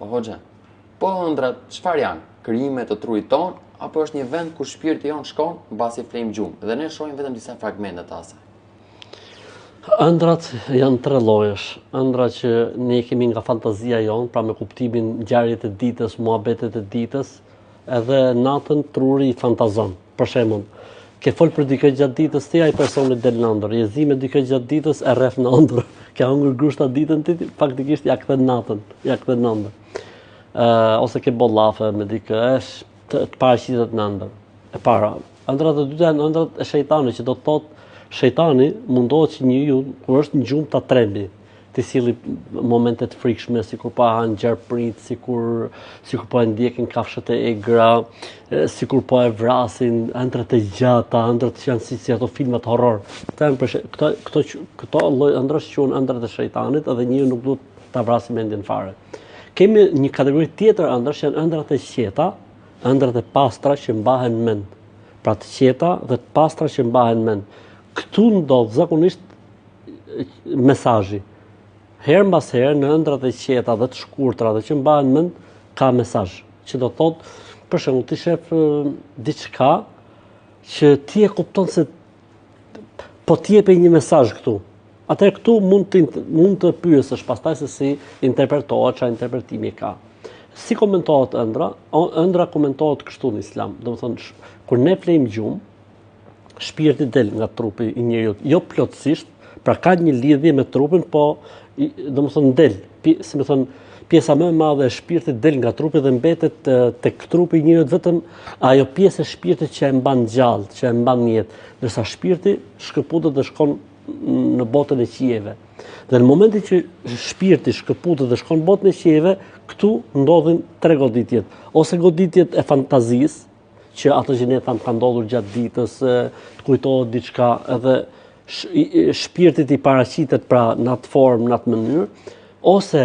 O hoxha, po ëndrat çfarë janë? Krijime të trurit ton, apo është një vend ku shpirti jon shkon mbasi flejm gjumë dhe ne shohim vetëm disa fragmente të asaj? Ëndrat janë tre llojesh. Ëndra që ne kemi nga fantazia jonë, pra me kuptimin ngjarjet e ditës, muhabetet e ditës, edhe natën truri i fantazon. Për shembull, ke fol për dikë gjatë ditës ti, ai personi del në ëndër. Je zi me dikë gjatë ditës e rref në ëndër. Ke hungur grushta ditën ti, faktikisht ja kthen natën, ja kthen në ëndër. Ose ke bollafe me dikë, të paraqitet në ëndër. E para, ëndrat e dyta janë ëndrat e shejtanit, që do të thotë shejtani mundohet që njeriu kur është në gjumë ta trembi, të silli momente të frikshme, sikur po han gjarprit, sikur po e ndjekin kafshët e egra, sikur po e vrasin, ëndrat e gjata, ëndrat që janë si ato filmat horror. Këto lloj ëndrash quhen ëndrat e shejtanit, edhe njeriu nuk duhet ta vrasë mendjen fare. Kemi një kategori tjetër ëndrash, janë ëndrat e qeta, ëndrat e pastra që mbahen mend. Pra të qeta dhe të pastra që mbahen mend. Këtu ndodh zakonisht mesazhi. Herë mbas herë në ëndrat e qeta dhe të shkurtra dhe që mbahen mend ka mesazh, që do thotë, për shembull, ti shef diçka që ti e kupton se po të jepej një mesazh këtu. Atëherë këtu mund të pyesësh pastaj se si interpretohet, çfarë interpretimi ka. Si komentohet ëndra? Ëndra komentohet kështu në Islam. Domethënë, kur ne flejmë gjumë, shpirti del nga trupi i njeriu, jo plotësisht, pra ka një lidhje me trupin, po domethënë del, si më thon, pjesa më e madhe e shpirtit del nga trupi dhe mbetet tek trupi i njeriu vetëm ajo pjesë e shpirtit që e mban gjallë, që e mban në jetë, ndërsa shpirti shkëputet dhe shkon në botën e qiejve. Dhe në momentin që shpirti shkëputet dhe shkon në botën e qiejve, këtu ndodhin tre goditjet, ose goditjet e fantazisë, që ato që ne thamë ka ndodhur gjatë ditës, të kujtohet diçka, edhe shpirtit i paraqitet pra në atë formë, në atë mënyrë, ose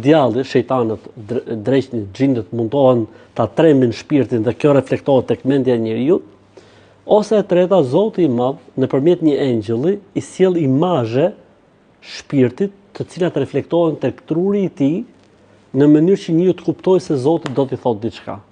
djalli, shejtanët, dreqnit, xhinët mundohen ta trembin shpirtin dhe kjo reflektohet tek mendja e njeriu, ose e treta, Zoti i Madh nëpërmjet një engjëlli i sjell imazhe shpirtit, të cilat reflektohen tek truri i tij në mënyrë që njeriu të kuptojë se Zoti do t'i thotë diçka.